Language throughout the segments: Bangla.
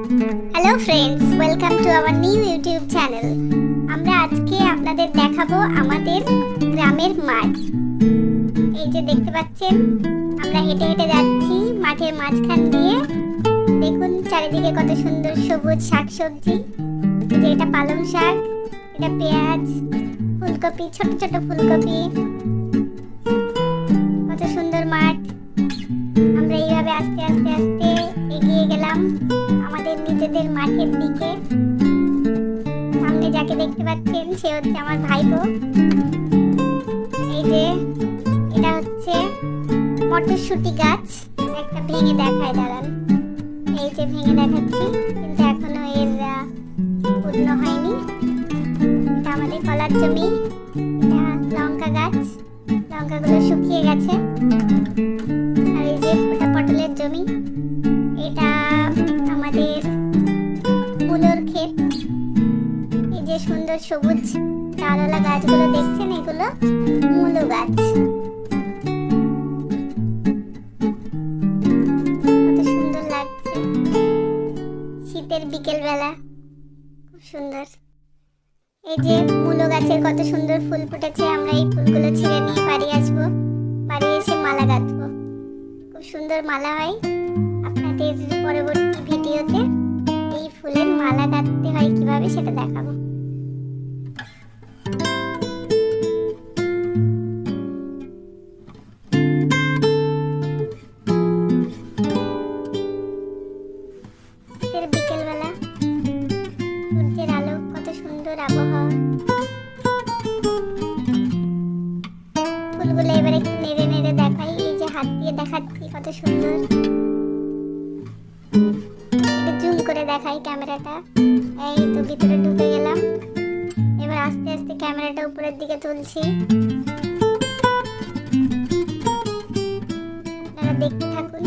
Hello friends, welcome to our new YouTube channel. আমরা আজকে আপনাদের দেখাবো আমাদের গ্রামের মাঠ। এই যে দেখতে পাচ্ছেন, আমরা হেঁটে হেঁটে যাচ্ছি মাঠের মাঝখান দিয়ে। দেখুন চারিদিকে কত সুন্দর সবুজ শাকসবজি। এই যে এটা পালং শাক, এটা পেঁয়াজ, ফুলকপি, ছোট ছোট ফুলকপি। কত সুন্দর মাঠ। আমরা এইভাবে আস্তে আস্তে আস্তে এগিয়ে গেলাম আমাদের নিজেদের মাঠের দিকে। সামনে যাকে দেখতে পাচ্ছেন সে হচ্ছে আমার ভাইপো। এই যে এটা হচ্ছে মটরশুঁটি গাছ। একটা ভেঙে দেখায়, দাঁড়ান। এই যে ভেঙে দেখাচ্ছি, কিন্তু এখনো এর পূর্ণ হয়নি। এটা আমাদের কলার জমি। এটা লঙ্কা গাছ, লঙ্কাগুলো শুকিয়ে গেছে। আর এই যে ওটা পটলের জমি। এটা আমাদের মূলোর ক্ষেত। এই যে সুন্দর সবুজ ডালওয়ালা গাছগুলো দেখছেন, এগুলো মূলো গাছ। কত সুন্দর লাগছে শীতের বিকেল বেলা, খুব সুন্দর। এই যে মূলো গাছের কত সুন্দর ফুল ফুটেছে। আমরা এই ফুলগুলো ছিঁড়ে নিয়ে বাড়ি আসবো, বাড়ি এসে মালা গাঁথবো। খুব সুন্দর মালা হয়। আপনাদের পরবর্তী ভিডিওতে এই ফুলের মালা গাঁথতে হয় কিভাবে সেটা দেখাবো। বিকেলবেলা সূর্যের আলো, কত সুন্দর আবহাওয়া। ফুলগুলো এবার একটু নেড়ে নেড়ে দেখাই। এই যে হাত দিয়ে দেখাচ্ছি, কত সুন্দর। একটু জুম করে দেখাই ক্যামেরাটা। এই তো ভিতরে ঢুকে গেলাম। এবার আস্তে আস্তে ক্যামেরাটা উপরের দিকে তুলছি। আপনারা দেখতে থাকুন,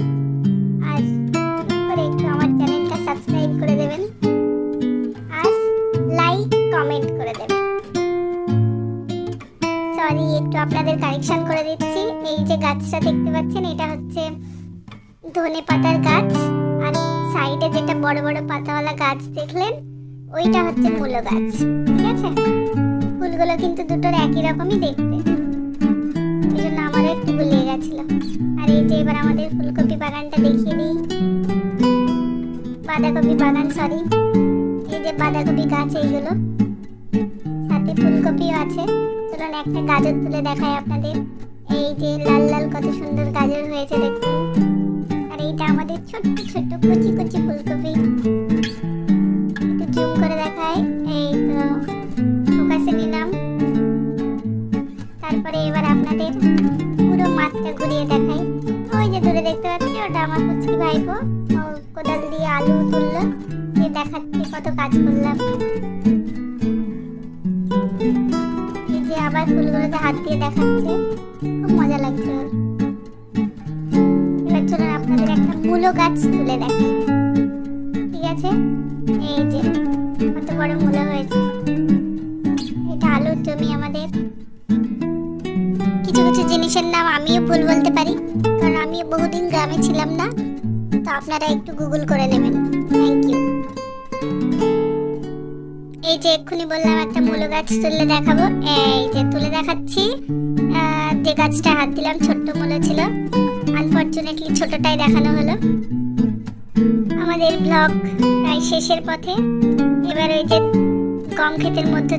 আর করে একটু আমার চ্যানেলটা সাবস্ক্রাইব করে দেবেন, আর লাইক কমেন্ট করে দেবেন। সরি, একটু আপনাদের কারেকশন করে দিচ্ছি। এই যে গাছটা দেখতে পাচ্ছেন, এটা হচ্ছে ধনে পাতার গাছ। আর সাইডে যেটা বড় বড় পাতাওয়ালা গাছ দেখলেন, ওইটা হচ্ছে মূলো গাছ। ঠিক আছে, ফুলগুলো কিন্তু দুটোর একই রকমই দেখতে, এই জন্য আমারও একটু গুলিয়ে গেছিল। আর এই যে এবার আমাদের ফুলকপি বাগানটা দেখিয়ে দিই। বাঁধাকপি বাগান, সরি। এই যে বাঁধাকপি গাছ, এইগুলো সাথে ফুলকপিও আছে। চলুন একটা গাজর তুলে দেখাই আপনাদের। এই যে লাল লাল কত সুন্দর গাজর হয়েছে দেখুন। আর এইটা আমাদের ছোট্ট ছোট্ট কুচি কুচি ফুলকপি। একটু জুম করে দেখাই। এই তো ফোকাসে নিলাম। তারপরে এবার আপনাদের পুরো মাঠটা ঘুরিয়ে দেখাই। ওই যে দূরে দেখতে পাচ্ছি, ওটা আমার কুচকি ভাইপো। ও কোদাল দিয়ে আলু তুললো, দিয়ে দেখাচ্ছি কত কাজ করলাম। এই যে আবার ফুলগুলোতে হাত দিয়ে দেখাচ্ছে, খুব মজা লাগছে। এবার চলুন আপনাদের একটা মূলো গাছ তুলে দেখাই। ঠিক আছে, এই যে কত বড় মূলো হয়েছে। এটা আলুর জমি আমাদের। কিছু কিছু জিনিসের নাম আমিও ভুল বলতে পারি, কারণ আমি বহুদিন গ্রামে ছিলাম না। তো আপনারা একটু গুগল করে নেবেন। Thank you. এই যে এক্ষুনি বললাম একটা মূলো গাছ তুলে দেখাবো। এই যে তুলে দেখাচ্ছি। যে গাছটা হাত দিলাম ছোট্ট মূলো ছিল, আনফরচুনেটলি ছোটটাই দেখানো হলো। আমাদের ব্লগ প্রায় শেষের পথে। এবার ওই যে গম ক্ষেতের মধ্য দিয়ে